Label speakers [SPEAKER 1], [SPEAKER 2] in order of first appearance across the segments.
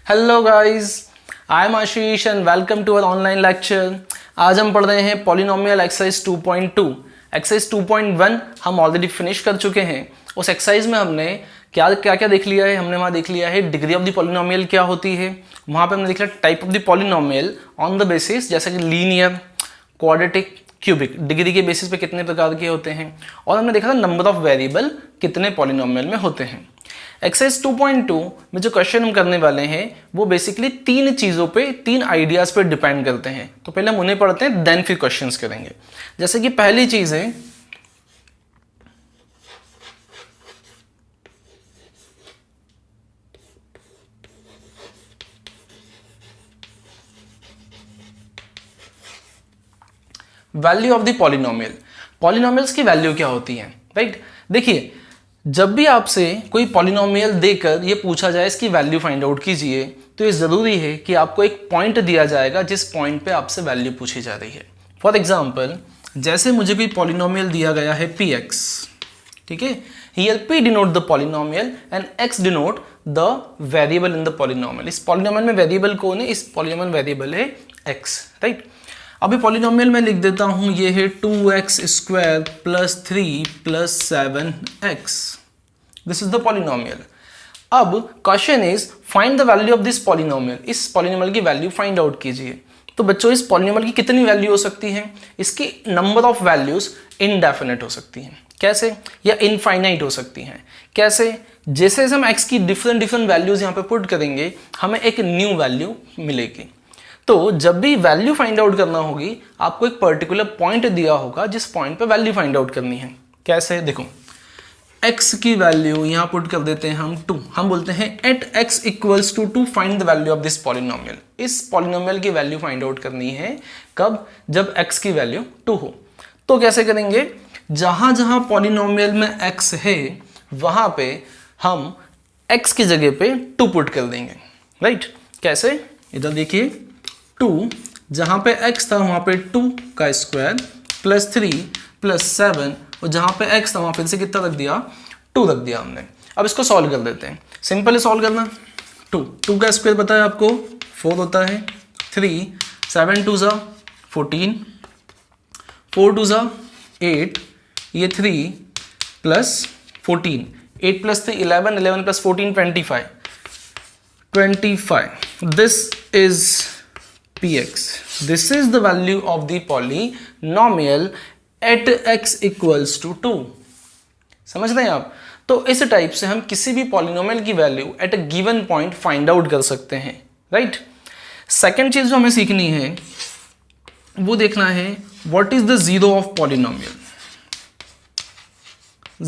[SPEAKER 1] Hello guys, I am Ashish and welcome to our online lecture. आज हम पढ़ रहे हैं पॉलिनोमियल एक्सरसाइज 2.2। एक्सरसाइज 2.1 हम ऑलरेडी फिनिश कर चुके हैं। उस एक्सरसाइज में हमने क्या क्या देख लिया है। हमने वहाँ देख लिया है डिग्री ऑफ द पॉलिनोमियल क्या होती है, वहाँ पे हमने देख लिया type of the polynomial on the basis, जैसे कि लीनियर, क्वाड्रेटिक, क्यूबिक, डिग्री के बेसिस पे कितने प्रकार के होते हैं, और हमने देखा था नंबर ऑफ वेरिएबल कितने पॉलिनोमियल में होते हैं। एक्सरसाइज 2.2 में जो क्वेश्चन हम करने वाले हैं वो बेसिकली तीन चीज़ों पे, तीन आइडियाज पे डिपेंड करते हैं। तो पहले हम उन्हें पढ़ते हैं, देन फिर क्वेश्चंस करेंगे। जैसे कि पहली चीज़ है value of the polynomial. Polynomials की वैल्यू क्या होती है, राइट? देखिए, जब भी आपसे कोई पॉलिनोमियल देकर ये पूछा जाए इसकी वैल्यू फाइंड आउट कीजिए, तो ये ज़रूरी है कि आपको एक पॉइंट दिया जाएगा जिस पॉइंट पे आपसे वैल्यू पूछी जा रही है। फॉर एग्जांपल, जैसे मुझे कोई पॉलिनोमियल दिया गया है px, ठीक है। Here p denote the polynomial and x denote the variable in the polynomial. इस पॉलिनोमियल में वेरिएबल कौन है? इस पॉलिनोमियल वेरिएबल है x, राइट। अभी पॉलिनोमियल में लिख देता हूं, ये है 2x square plus 3 plus 7x। This is the polynomial. अब question is find the value of this polynomial. इस पॉलिनोमियल की वैल्यू फाइंड आउट कीजिए। तो बच्चों, इस पॉलिनोमियल की कितनी वैल्यू हो सकती है? इसकी नंबर ऑफ वैल्यूज इनडेफिनेट हो सकती हैं। कैसे? या इनफाइनाइट हो सकती हैं। कैसे? जैसे हम x की डिफरेंट वैल्यूज यहाँ पे पुट करेंगे, हमें एक न्यू वैल्यू मिलेगी। तो जब भी वैल्यू फाइंड आउट करना होगी, आपको एक पर्टिकुलर पॉइंट दिया होगा जिस पॉइंट पे वैल्यू फाइंड आउट करनी है। कैसे? देखो, x की वैल्यू यहां पुट कर देते हैं हम 2। हम बोलते हैं at x equals to 2 find the value of this polynomial. इस पॉलिनोमियल की वैल्यू फाइंड आउट करनी है कब? जब x की वैल्यू 2 हो। तो कैसे करेंगे? जहां जहां पॉलिनोमियल में x है वहां पे हम x की जगह पे 2 पुट कर देंगे, राइट? कैसे? इधर देखिए, 2 जहां पे x था वहां पे 2 का स्क्वायर प्लस 3 प्लस 7, और जहां पे x था वहां फिर से कितना रख दिया? 2 रख दिया हमने। अब इसको सॉल्व कर देते हैं। सिंपल है सॉल्व करना। 2 का स्क्वायर पता है आपको 4 होता है, 3 7 2 ज़ा 14, 4 2 ज़ा 8, ये 3 plus 14, 8 plus 3 11, 11 plus 14 25। This is px. This is the value of the polynomial at x equals to 2. समझ रहे हैं आप? तो इस टाइप से हम किसी भी पॉलिनोमियल की value at a given point find out कर सकते हैं, राइट? सेकेंड चीज जो हमें सीखनी है वो देखना है what is the zero of polynomial.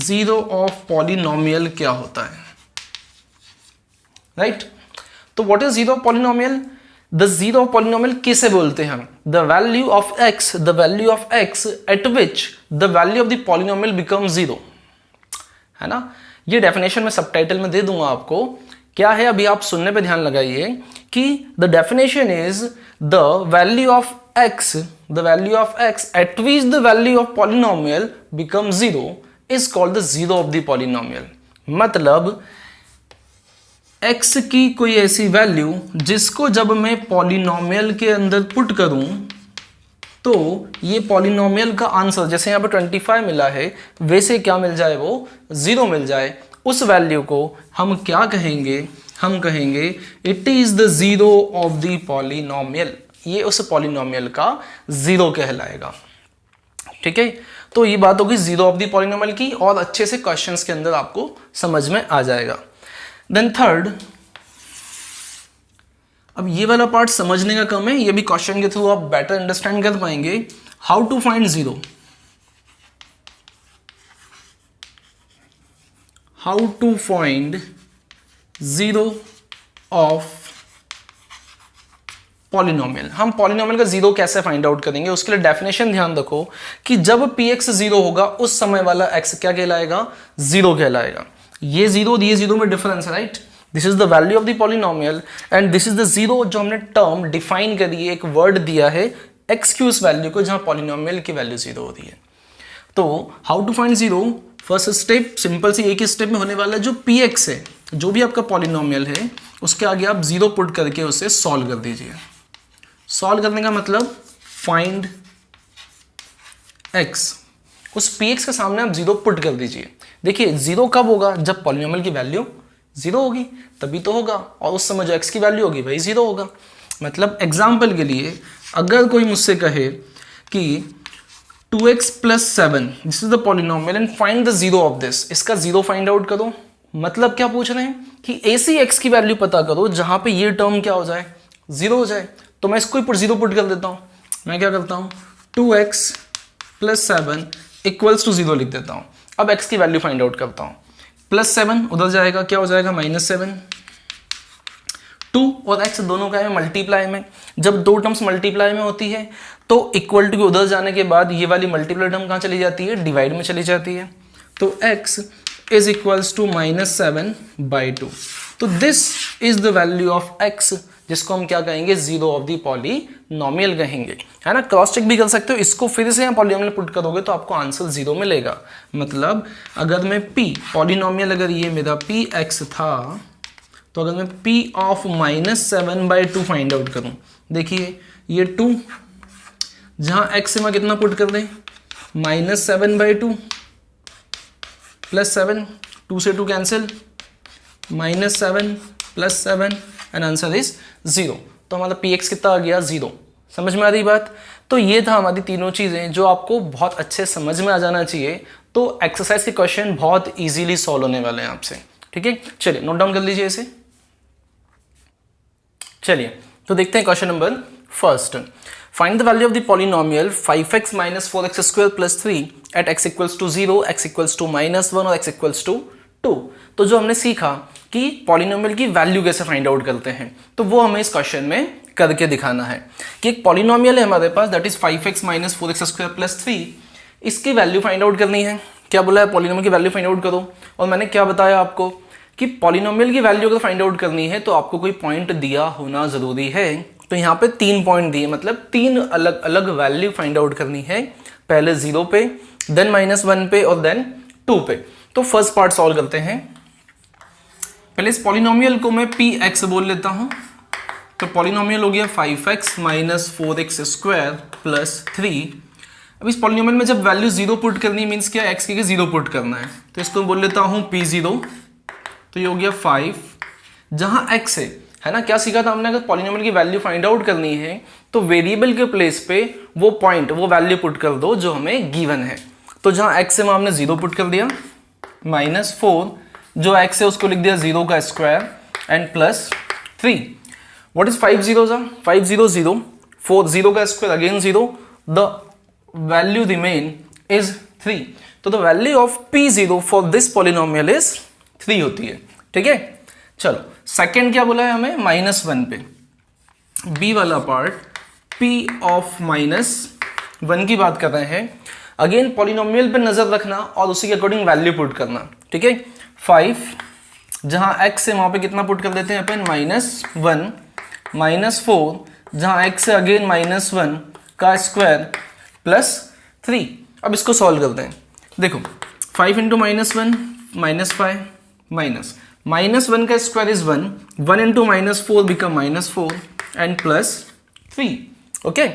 [SPEAKER 1] Zero of polynomial क्या होता है, राइट? तो what is zero of polynomial? The zero of polynomial किसे बोलते हैं हम? The value of x eight which the value of the polynomial become zero, है ना? ये डेफिनेशन में सबटाइटल में दे दूंगा आपको। क्या है अभी आप सुनने पे ध्यान लगाइए कि the definition is the value of x eight which the value of polynomial become zero is called the zero of the polynomial. मतलब x की कोई ऐसी वैल्यू जिसको जब मैं पॉलिनोमियल के अंदर पुट करूं तो ये पॉलिनोमियल का आंसर, जैसे यहाँ पे 25 मिला है, वैसे क्या मिल जाए? वो 0 मिल जाए। उस वैल्यू को हम क्या कहेंगे? हम कहेंगे it is the zero of the polynomial. ये उस पॉलिनोमियल का जीरो कहलाएगा, ठीक है? तो ये बात होगी जीरो ऑफ द पॉलिनोमियल की, और अच्छे से क्वेश्चंस के अंदर आपको समझ में आ जाएगा। देन थर्ड, अब ये वाला पार्ट समझने का कम है, ये भी क्वेश्चन के थ्रू आप बेटर अंडरस्टैंड कर पाएंगे। How to find zero, how to find zero of polynomial. हम पॉलिनोमियल का जीरो कैसे फाइंड आउट करेंगे? उसके लिए डेफिनेशन ध्यान रखो कि जब px जीरो होगा उस समय वाला x क्या कहलाएगा? जीरो कहलाएगा। ये जीरो में डिफरेंस है, right? This is the value of the polynomial and this is the zero, जो हमने टर्म डिफाइन करी है, एक वर्ड दिया है x की उस वैल्यू को जहां पॉलिनोमियल की वैल्यू जीरो होती है। तो how to find zero? First step simple सी एक ही स्टेप में होने वाला है। जो px है, जो भी आपका पॉलिनोमियल है, उसके आगे आप 0 पुट करके उसे सॉल्व कर दीजिए। सॉल्व करने का मतलब फाइंड x, उस px के सामने आप 0 पुट कर दीजिए। देखिए 0 कब होगा, जब पॉलिनोमियल की वैल्यू 0 होगी तभी तो होगा, और उस समय जो x की वैल्यू होगी वही 0 होगा। मतलब एग्जाम्पल के लिए अगर कोई मुझसे कहे कि 2x + 7 this is the polynomial and find the 0 of this, इसका 0 फाइंड आउट करो, मतलब क्या पूछ रहे हैं कि ऐसी x की वैल्यू पता करो जहां पे ये टर्म क्या हो जाए, 0 हो जाए। तो मैं इसको 0 पुट कर देता हूं। मैं क्या करता हूं, 2x + 7 = 0 लिख देता हूं। अब x की वैल्यू फाइंड आउट करता हूं। +7 उधर जाएगा, क्या हो जाएगा, -7। 2 और x दोनों का है मल्टीप्लाई में। जब दो टर्म्स मल्टीप्लाई में होती है तो इक्वल टू के उधर जाने के बाद ये वाली मल्टीप्लाई टर्म कहाँ चली जाती है, डिवाइड में चली जाती है। तो x is equals to -7/2। तो this is the value of x, जिसको हम क्या कहेंगे, 0 ऑफ द पॉलिनोमियल कहेंगे, है ना। क्रॉस चेक भी कर सकते हो, इसको फिर से यहाँ पॉलिनोमियल पुट करोगे तो आपको आंसर 0 मिलेगा। मतलब अगर मैं p पॉलिनोमियल, अगर ये मेरा px था, तो अगर मैं p ऑफ -7/2 फाइंड आउट करूं, देखिए ये 2 जहां x से मैं कितना पुट कर दें, -7/2 +7, 2 से 2 कैंसिल, -7 + 7 एंड आंसर इज 0। तो हमारा px कितना आ गया, 0। समझ में आ रही बात। तो ये था हमारी तीनों चीज़ें जो आपको बहुत अच्छे समझ में आ जाना चाहिए। तो एक्सरसाइज के क्वेश्चन बहुत इजीली सॉल्व होने वाले हैं आपसे, ठीक है। चलिए नोट डाउन कर लीजिए इसे। चलिए तो देखते हैं question number first. Find the value of the polynomial 5x - 4x² + 3 at x = 0, x = -1 और x = 2। तो जो हमने सीखा कि पॉलिनोमियल की वैल्यू कैसे फाइंड आउट करते हैं, तो वो हमें इस क्वेश्चन में करके दिखाना है कि एक पॉलिनोमियल है हमारे पास, दैट इज 5x - 4x² + 3। इसकी वैल्यू फाइंड आउट करनी है। क्या बोला है, पॉलिनोमियल की वैल्यू फाइंड आउट करो। और मैंने क्या बताया आपको कि पॉलिनोमियल की वैल्यू अगर फाइंड आउट करनी है तो आपको कोई पॉइंट दिया होना जरूरी है। तो यहाँ पे 3 पॉइंट दिए, मतलब 3 अलग अलग वैल्यू फाइंड आउट करनी है। पहले 0 पे, देन -1 पे और देन 2 पे। तो फर्स्ट पार्ट सॉल्व करते हैं। पहले इस पॉलिनोमियल को मैं px बोल लेता हूं। तो पॉलिनोमियल हो गया 5x - 4x² + 3। अब इस पॉलिनोमियल में जब वैल्यू 0 पुट करनी मींस क्या, x की 0 पुट करना है। तो इसको बोल लेता हूं p0। तो ये हो गया 5 जहां x है ना। क्या सीखा था हमने, अगर पॉलिनोमियल की वैल्यू फाइंड आउट करनी है तो वेरिएबल के प्लेस पे वो पॉइंट, वो वैल्यू पुट कर दो जो हमें गिवन है। तो जहां x है वहां हमने 0 पुट कर दिया, -4 जो x है उसको लिख दिया 0 का स्क्वायर एंड +3। व्हाट इज 5 0 5 0 0 4 0 का square again 0, the value remain is 3। तो the value of p0 for this polynomial is 3 होती है, ठीक है। चलो सेकंड क्या बोला है हमें, -1 पे। b वाला पार्ट p ऑफ -1 की बात कर रहे हैं। अगेन पॉलिनोमियल पे नजर रखना और उसी के अकॉर्डिंग वैल्यू पुट करना, ठीक है। 5 जहां x है वहां पे कितना पुट कर देते हैं अपन, -1 -4 जहां x है अगेन -1 का स्क्वायर +3। अब इसको सॉल्व करते हैं। देखो 5 × -1 -5 -1 का square is 1 × -4 become -4 and +3। Okay,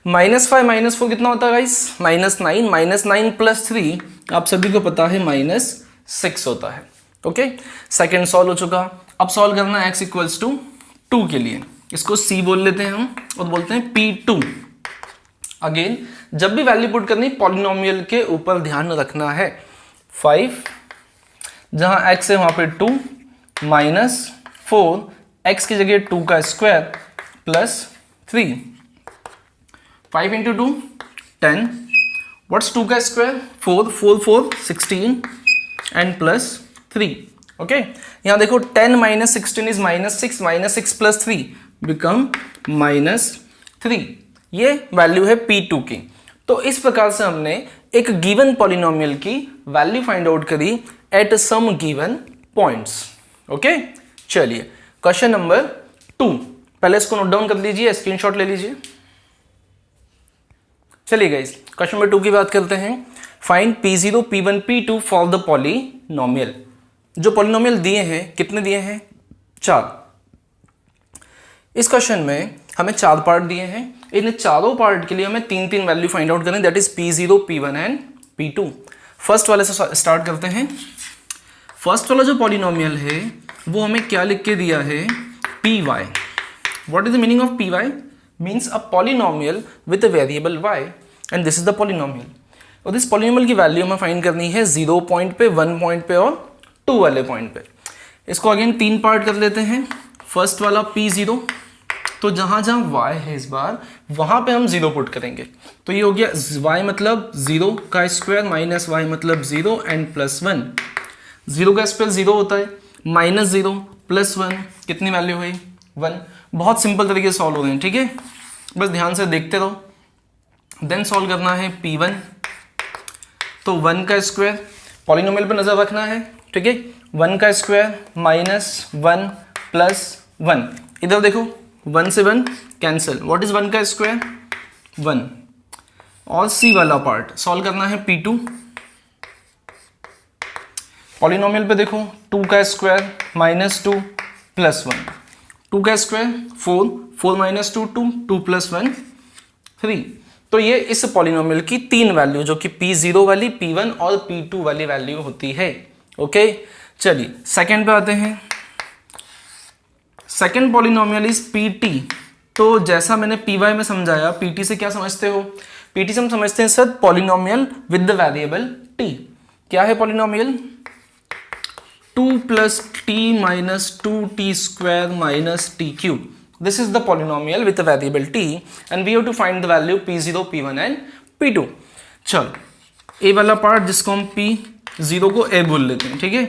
[SPEAKER 1] -5 -4 कितना होता है गाइस, -9 -9 + 3 आप सभी को पता है -6 होता है। ओके, सेकंड सॉल्व हो चुका। अब सॉल्व करना है x = 2 के लिए। इसको c बोल लेते हैं हम और बोलते हैं p2। अगेन जब भी वैल्यू पुट करनी पॉलिनोमियल के ऊपर ध्यान रखना है। 5 जहां x है वहां पे 2 -4 x की जगह 2 का स्क्वायर +3। 5 × 2 10। व्हाट्स 2 का स्क्वायर, 4 4 4 16 एंड +3। ओके, यहां देखो 10 - 16 इज -6 -6 + 3 बिकम -3। ये वैल्यू है p2 की। तो इस प्रकार से हमने एक गिवन पॉलिनोमियल की वैल्यू फाइंड आउट करी at some given points. Okay, चलिए क्वेश्चन नंबर 2, पहले इसको नोट डाउन कर लीजिए, स्क्रीनशॉट ले लीजिए। चलिए गाइस क्वेश्चन नंबर 2 की बात करते हैं। Find p0 p1 p2 for the polynomial. जो पॉलिनोमियल दिए हैं, कितने दिए हैं, 4। इस क्वेश्चन में हमें 4 पार्ट दिए हैं, इन चारों पार्ट के लिए हमें 3 वैल्यू फाइंड आउट करनी, that is P0, P1 and P2। First वाले से स्टार्ट करते हैं। फर्स्ट वाला जो पॉलिनोमियल है वो हमें क्या लिख के दिया है, Py। What is the meaning of Py? Means a polynomial with a variable y and this is the polynomial. और इस पॉलिनोमियल की वैल्यू हमें फाइंड करनी है 0 पॉइंट पे, 1 पॉइंट पे और 2 वाले पॉइंट पे। इसको अगेन 3 पार्ट कर लेते हैं। फर्स्ट वाला P0, तो जहां जहां y है इस बार वहां पे हम 0 पुट करेंगे। तो ये हो गया y मतलब 0 का स्क्वायर माइनस y मतलब 0 एंड +1। 0 का स्क्वायर 0 होता है, -0 +1 कितनी वैल्यू हुई 1। बहुत सिंपल तरीके से सॉल्व हो रहे हैं, ठीक है, बस ध्यान से देखते रहो। देन सॉल्व करना है P1, तो 1 का स्क्वायर, पॉलिनोमियल पे नजर रखना है, ठीक है। 1 का स्क्वायर -1 +1, इधर देखो 1 से 1 कैंसिल, व्हाट इज 1 का स्क्वायर 1। और सी वाला पार्ट सॉल्व करना है P2। पॉलिनोमियल पे देखो 2 का स्क्वायर -2 +1, 2 का स्क्वायर 4, 4 - 2 2, 2 + 1 3। तो ये इस पॉलिनोमियल की 3 वैल्यू जो कि P0 वाली, P1 और P2 वाली वैल्यू होती है। ओके, चलिए सेकंड पे आते हैं। Second polynomial is PT। तो जैसा मैंने Py में समझाया, PT से क्या समझते हो? PT से हम समझते हैं sir polynomial with the variable t। क्या है polynomial? 2 + t - 2t² - t³। This is the polynomial with the variable t and we have to find the value P0, P1 and P2। चलो ए वाला पार्ट जिसको हम P0 को a बोल लेते हैं, ठीक है।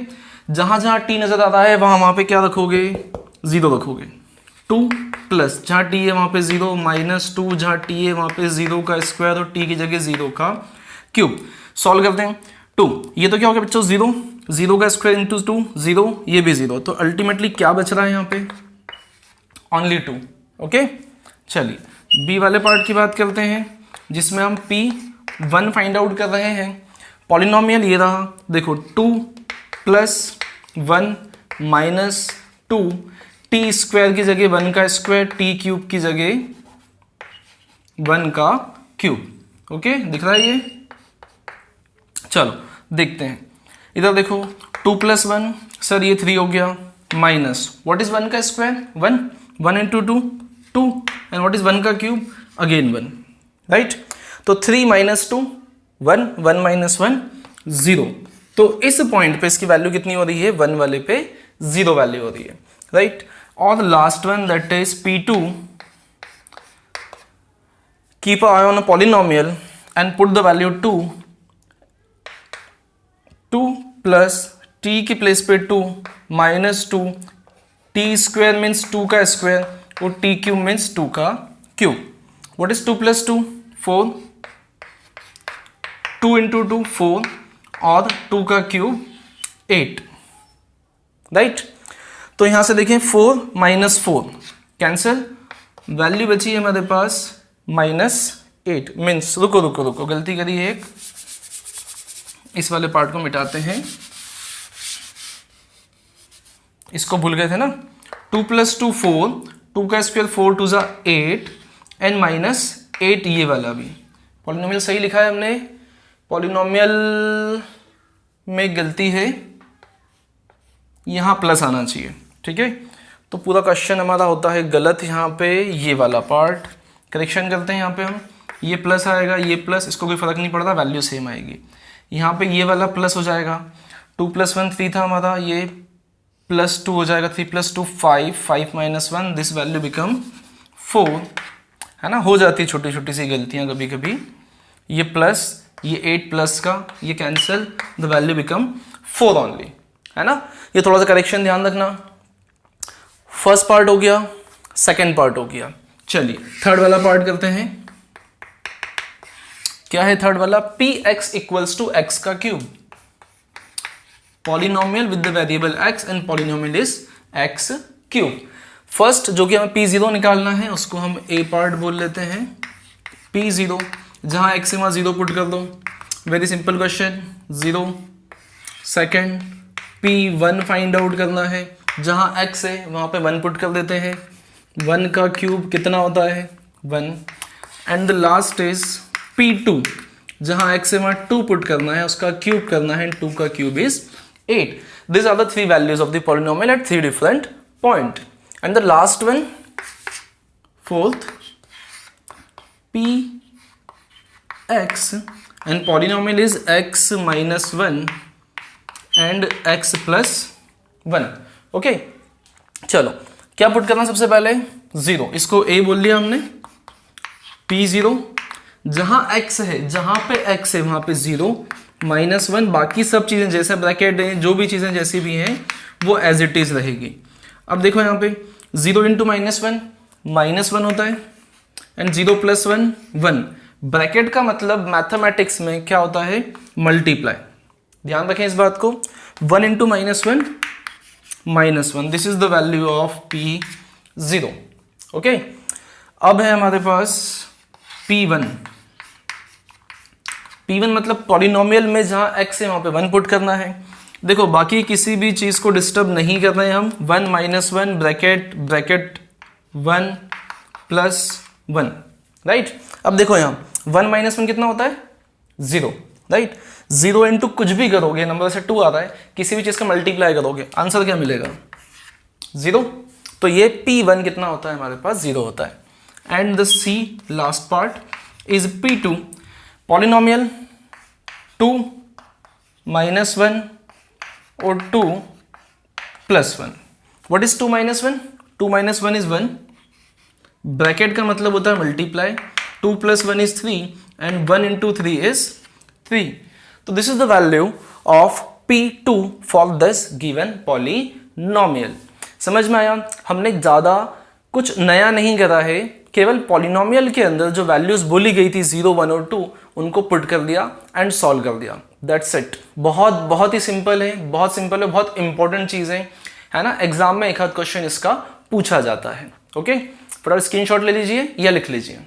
[SPEAKER 1] जहां जहां t नजर आता है वहां पे क्या रखोगे, 0 रखोगे। 2 प्लस जहां t है वहां पे 0, -2 जहां t है वहां पे 0 का स्क्वायर और t की जगह 0 का क्यूब। सॉल्व करते हैं। 2, ये तो क्या हो गया बच्चों 0, 0 का स्क्वायर इंटू 2 0, ये भी 0, तो अल्टीमेटली क्या बच रहा है यहाँ पे ओनली 2। ओके, चलिए बी वाले पार्ट की बात करते हैं जिसमें हम P1 फाइंड आउट कर रहे हैं। पॉलिनोमियल ये रहा, देखो 2 + 1 - 2, t² की जगह 1 का स्क्वायर, t³ की जगह 1 का क्यूब। ओके, दिख रहा है ये? चलो देखते हैं, इधर देखो 2 + 1, सर ये 3 हो गया, माइनस व्हाट इज 1 का स्क्वायर 1, 1 × 2 2, एंड व्हाट इज 1 का क्यूब अगेन 1, राइट। तो 3 - 2 1, 1 - 1 0। तो इस पॉइंट पे इसकी वैल्यू कितनी हो रही है, 1 वाले पे 0 वैल्यू हो रही है, राइट। और last one that is P2, keep an eye on a polynomial and put the value 2 + t की प्लेस पे 2 - 2, t² मीन्स 2 का स्क्वायर और t³ मीन्स 2 का क्यूब। व्हाट इज 2 + 2 4, 2 × 2 4 और 2 का क्यूब 8, राइट। तो यहां से देखें 4 - 4 कैंसिल, वैल्यू बची है हमारे पास -8 मीन्स, रुको गलती करी है एक, इस वाले पार्ट को मिटाते हैं, इसको भूल गए थे ना। 2 + 2 4, 2 का स्क्वायर 4 2 8 एंड -8 ये वाला भी। पॉलिनोमियल सही लिखा है हमने, पॉलिनोमियल में गलती है, यहां प्लस आना चाहिए, ठीक है। तो पूरा क्वेश्चन हमारा होता है गलत यहाँ पे, ये वाला पार्ट करेक्शन करते हैं। यहाँ पे हम ये प्लस आएगा, ये प्लस, इसको कोई फर्क नहीं पड़ता, वैल्यू सेम आएगी। यहाँ पे ये वाला प्लस हो जाएगा, 2 + 1 3 था हमारा, ये +2 हो जाएगा, 3 + 2 5, 5 - 1 दिस वैल्यू बिकम 4, है ना। हो जाती है छोटी छोटी सी गलतियां कभी कभी। ये प्लस, ये 8 प्लस का ये cancel, the value become 4 only, है ना। ये थोड़ा सा करेक्शन ध्यान रखना। फर्स्ट पार्ट हो गया, सेकेंड पार्ट हो गया। चलिए थर्ड वाला पार्ट करते हैं। क्या है थर्ड वाला? Px = x का cube. Polynomial with the variable x and polynomial is x³। First जो कि हमें P0 निकालना है उसको हम a पार्ट बोल लेते हैं। P0 जहां x है वहां 0 पुट कर दो, very simple question, 0। Second P1 find out करना है, जहां x है वहां पे 1 पुट कर देते हैं। 1 का क्यूब कितना होता है 1, and the last is P2, जहां x है वहां 2 पुट करना है, उसका क्यूब करना है, 2 का cube is 8. These are the three values of the polynomial at 3 different point. And the last one, fourth, Px, and polynomial is x minus 1 and x plus 1. Okay, चलो क्या पुट करना सबसे पहले 0, इसको a बोल लिया हमने, P0, जहां x है, जहां पे x है वहां पे 0, -1, बाकी सब चीजें जैसे ब्रैकेट है, जो भी चीजें जैसी भी हैं वो एज इट इज रहेगी. अब देखो यहाँ पे 0 इंटू -1 होता है, एंड 0 प्लस 1 1. ब्रैकेट का मतलब मैथमेटिक्स में क्या होता है मल्टीप्लाई. ध्यान रखें इस बात को. 1 into -1, this is the value of P0. Okay, अब है हमारे पास P1 मतलब पॉलिनोमियल में जहां x है वहां पे 1 पुट करना है. देखो बाकी किसी भी चीज को डिस्टर्ब नहीं कर रहे हैं हम. 1 -1 ब्रैकेट 1 प्लस 1, राइट. अब देखो यहाँ 1 -1 कितना होता है 0, राइट. 0 इंटू कुछ भी करोगे, नंबर से 2 आ रहा है, किसी भी चीज का मल्टीप्लाई करोगे, आंसर क्या मिलेगा 0. तो ये P1 कितना होता है हमारे पास 0 होता है. And the C last part is P2, polynomial 2 -1 और 2 plus 1. What is 2 -1? 2 -1 is 1. Bracket का मतलब होता है multiply. 2 plus 1 is 3 and 1 into 3 is 3. तो this is the value of P2 for this given polynomial. समझ में आया? हमने ज्यादा कुछ नया नहीं करा है, केवल पॉलिनोमियल के अंदर जो वैल्यूज बोली गई थी 0, 1 और 2 उनको पुट कर दिया एंड सॉल्व कर दिया. That's it. बहुत ही सिंपल है, बहुत इंपॉर्टेंट चीज है ना. एग्जाम में एक आध क्वेश्चन इसका पूछा जाता है. ओके, फटाफट स्क्रीनशॉट ले लीजिए या लिख लीजिए.